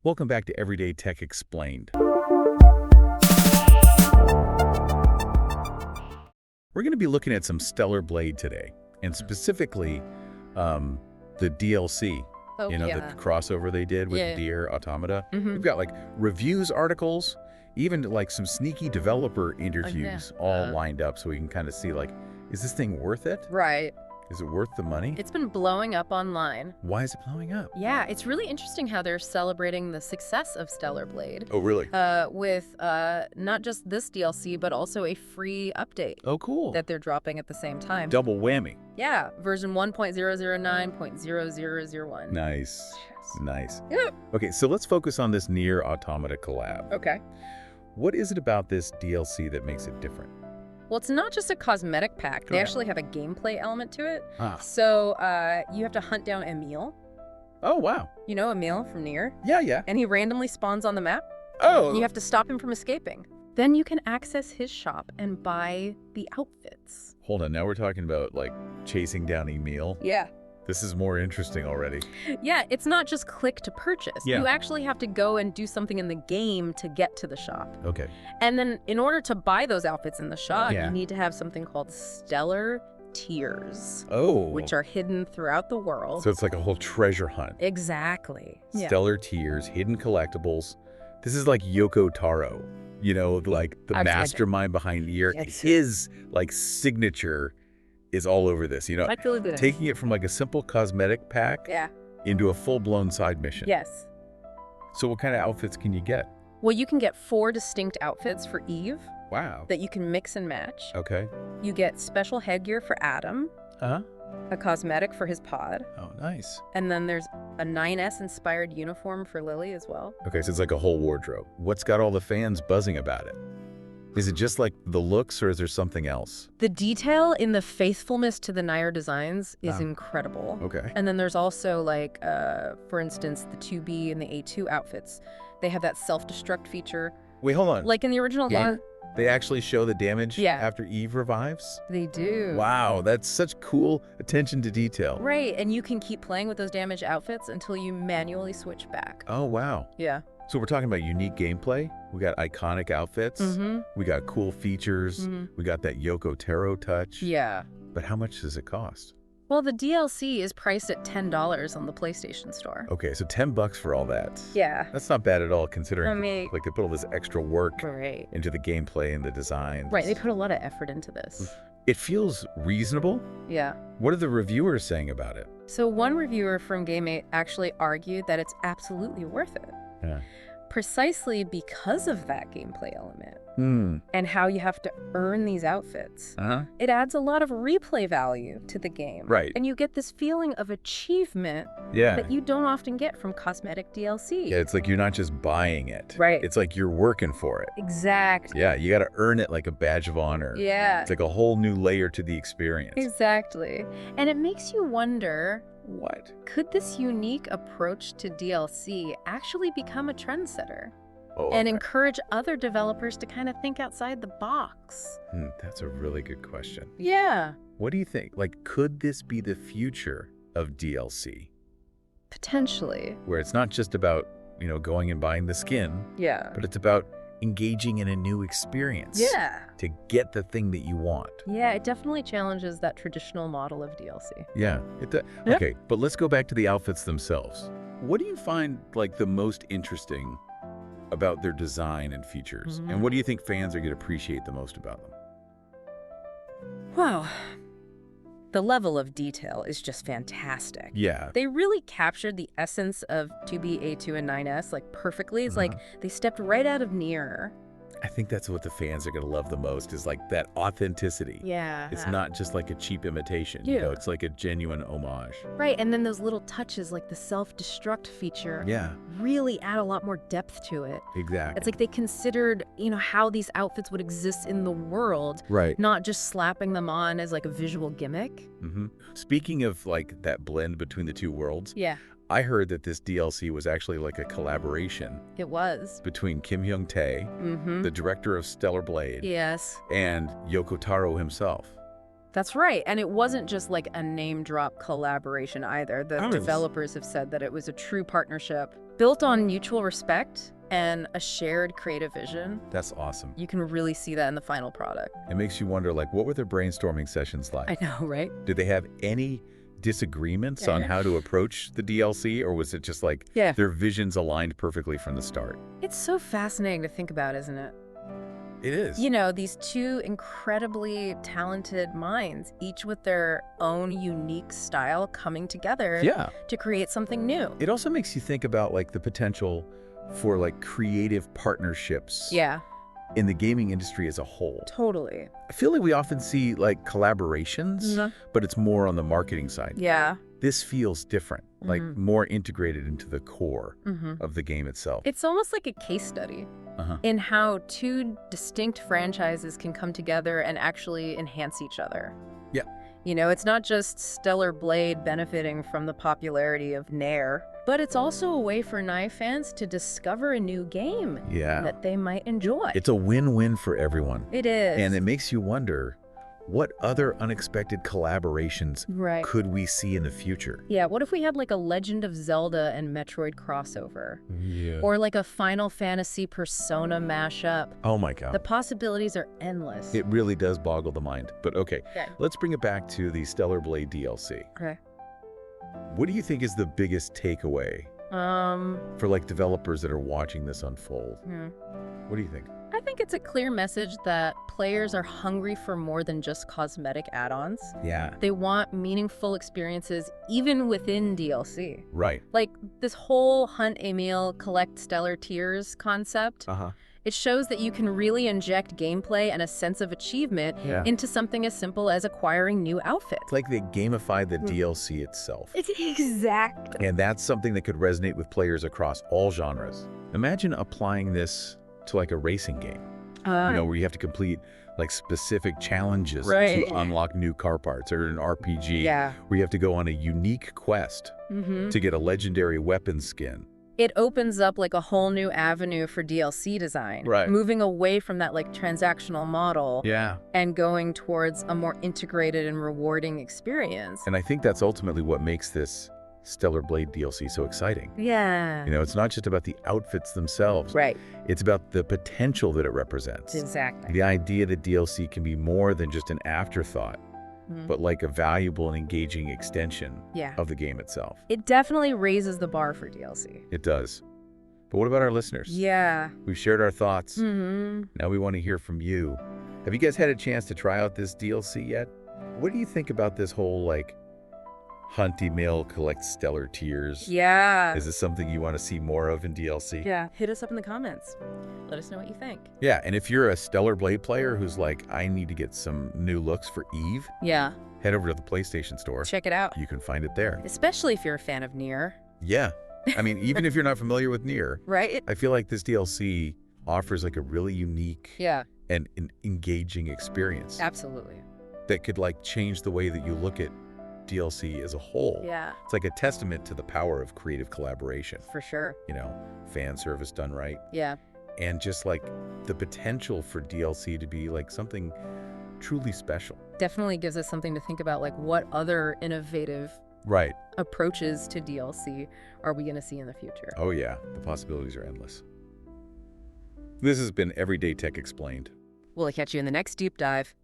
Welcome back to Everyday Tech Explained. We're going to be looking at some Stellar Blade today, and specifically the DLC, Oh, the yeah. crossover they did with Yeah. NieR Automata. Mhm. We've got like reviews articles, even like some sneaky developer interviews all lined up so we can kind of see like, is this thing worth it? Right. Is it worth the money? It's been blowing up online. Why is it blowing up? Yeah, it's really interesting how they're celebrating the success of Stellar Blade. Oh, really? With not just this DLC, but also a free update Oh, cool. that they're dropping at the same time. Double whammy. Yeah, version 1.009.0001. Nice. Nice. Yep. Okay, so let's focus on this NieR Automata collab. Okay. What is it about this DLC that makes it different? Well, it's not just a cosmetic pack. They Okay. actually have a gameplay element to it. Ah. So you have to hunt down Emil. Oh, wow. You know Emil from NieR? Yeah. And he randomly spawns on the map. Oh. You have to stop him from escaping. Then you can access his shop and buy the outfits. Hold on, now we're talking about, like, chasing down Emil. Yeah. This is more interesting already. Yeah, it's not just click to purchase. Yeah. You actually have to go and do something in the game to get to the shop. Okay. And then in order to buy those outfits in the shop, Yeah. you need to have something called Stellar Tiers, Oh. which are hidden throughout the world. So it's like a whole treasure hunt. Exactly. Yeah. Stellar tiers, hidden collectibles. This is like Yoko Taro, like the Absolutely. mastermind behind NieR. Yes. His, like, signature is all over this, Absolutely. taking it from like a simple cosmetic pack Yeah. into a full-blown side mission. Yes. So what kind of outfits can you get? Well, you can get 4 distinct outfits for Eve Wow. that you can mix and match. Okay. You get special headgear for Adam, Uh-huh. a cosmetic for his pod, Oh, nice. and then there's a 9S-inspired uniform for Lily as well. Okay, so it's like a whole wardrobe. What's got all the fans buzzing about it? Is it just like the looks, or is there something else? The detail in the faithfulness to the NieR designs is Ah. incredible. Okay. And then there's also, like, for instance, the 2B and the A2 outfits. They have that self-destruct feature. Wait, hold on. Like in the original Yeah. game, They actually show the damage Yeah. after Eve revives? they do. Wow, that's such cool attention to detail. Right, and you can keep playing with those damaged outfits until you manually switch back. Oh, wow. Yeah. So we're talking about unique gameplay. We got iconic outfits. Mm-hmm. We got cool features. Mhm. We got that Yoko Taro touch. Yeah. But how much does it cost? Well, the DLC is priced at $10 on the PlayStation Store. Okay, so $10 for all that. Yeah. That's not bad at all, considering I mean- like they put all this extra work Right. into the gameplay and the design. Right, they put a lot of effort into this. It feels reasonable. Yeah. What are the reviewers saying about it? So one reviewer from Game8 actually argued that it's absolutely worth it. Yeah. Precisely because of that gameplay element Hmm. and how you have to earn these outfits. Uh-huh. It adds a lot of replay value to the game. Right. And you get this feeling of achievement Yeah. that you don't often get from cosmetic DLC. Yeah, it's like you're not just buying it. Right. It's like you're working for it. Exactly. Yeah, you got to earn it like a badge of honor. Yeah. It's like a whole new layer to the experience. Exactly. And it makes you wonder, What? could this unique approach to DLC actually become a trendsetter Oh, and okay. encourage other developers to kind of think outside the box? That's a really good question. Yeah, What do you think? Like, could this be the future of DLC? potentially. Where it's not just about, going and buying the skin, Yeah. but it's about engaging in a new experience. Yeah. To get the thing that you want. Yeah, it definitely challenges that traditional model of DLC. Yeah. Yeah. Okay, but let's go back to the outfits themselves. What do you find like the most interesting about their design and features? Mhm. And what do you think fans are going to appreciate the most about them? Wow. The level of detail is just fantastic. Yeah. They really captured the essence of 2B, A2, and 9S like perfectly. It's like they stepped right out of NieR. I think that's what the fans are going to love the most, is like that authenticity. Yeah. It's not just like a cheap imitation. Yeah. It's like a genuine homage. Right, and then those little touches like the self-destruct feature Yeah, really add a lot more depth to it. exactly. It's like they considered, how these outfits would exist in the world, Right. not just slapping them on as like a visual gimmick. Speaking of like that blend between the two worlds, Yeah, I heard that this DLC was actually like a collaboration it was. between Kim Hyung-tae, Mm-hmm. the director of Stellar Blade, Yes. and Yoko Taro himself. That's right. And it wasn't just like a name drop collaboration either. The developers have said that it was a true partnership built on mutual respect and a shared creative vision. That's awesome. You can really see that in the final product. It makes you wonder, like, what were their brainstorming sessions like? I know, right? Did they have any disagreements on how to approach the DLC, or was it just like their visions aligned perfectly from the start? It's so fascinating to think about, isn't it? It is. You know, these two incredibly talented minds, each with their own unique style coming together to create something new. It also makes you think about like the potential for like creative partnerships in the gaming industry as a whole. Totally. I feel like we often see like collaborations, but it's more on the marketing side. Yeah. This feels different, like more integrated into the core of the game itself. It's almost like a case study in how two distinct franchises can come together and actually enhance each other. Yeah. You know, it's not just Stellar Blade benefiting from the popularity of NieR, but it's also a way for NieR fans to discover a new game that they might enjoy. It's a win-win for everyone. It is. And it makes you wonder, what other unexpected collaborations could we see in the future? Yeah, what if we had like a Legend of Zelda and Metroid crossover? Yeah. Or like a Final Fantasy Persona mashup? Oh my God. The possibilities are endless. It really does boggle the mind. But okay, let's bring it back to the Stellar Blade DLC. Okay. What do you think is the biggest takeaway for like developers that are watching this unfold? What do you think? I think it's a clear message that players are hungry for more than just cosmetic add-ons. Yeah. They want meaningful experiences even within DLC. Right. Like this whole Hunt Emil, collect stellar tiers concept. It shows that you can really inject gameplay and a sense of achievement into something as simple as acquiring new outfits. It's like they gamified the DLC itself. Exactly. And that's something that could resonate with players across all genres. Imagine applying this to like a racing game, you know, where you have to complete like specific challenges to unlock new car parts, or an RPG where you have to go on a unique quest to get a legendary weapon skin. It opens up like a whole new avenue for DLC design, moving away from that like transactional model and going towards a more integrated and rewarding experience. And I think that's ultimately what makes this Stellar Blade DLC so exciting. Yeah. You know, it's not just about the outfits themselves. It's about the potential that it represents. Exactly. The idea that DLC can be more than just an afterthought, but like a valuable and engaging extension of the game itself. It definitely raises the bar for DLC. It does. But what about our listeners? Yeah. We've shared our thoughts. Now we want to hear from you. Have you guys had a chance to try out this DLC yet? What do you think about this whole like Hunt Emil collect stellar tiers? Yeah. Is this something you want to see more of in DLC? Yeah. Hit us up in the comments. Let us know what you think. Yeah, and if you're a Stellar Blade player who's like, I need to get some new looks for Eve, head over to the PlayStation Store. Check it out. You can find it there. Especially if you're a fan of NieR. Yeah. I mean, even if you're not familiar with NieR, I feel like this DLC offers like a really unique and an engaging experience. Absolutely. That could like change the way that you look at DLC as a whole. Yeah. It's like a testament to the power of creative collaboration. For sure. You know, fan service done right. Yeah. And just like the potential for DLC to be like something truly special. Definitely gives us something to think about, like what other innovative approaches to DLC are we going to see in the future? Oh yeah, the possibilities are endless. This has been Everyday Tech Explained. We'll catch you in the next deep dive.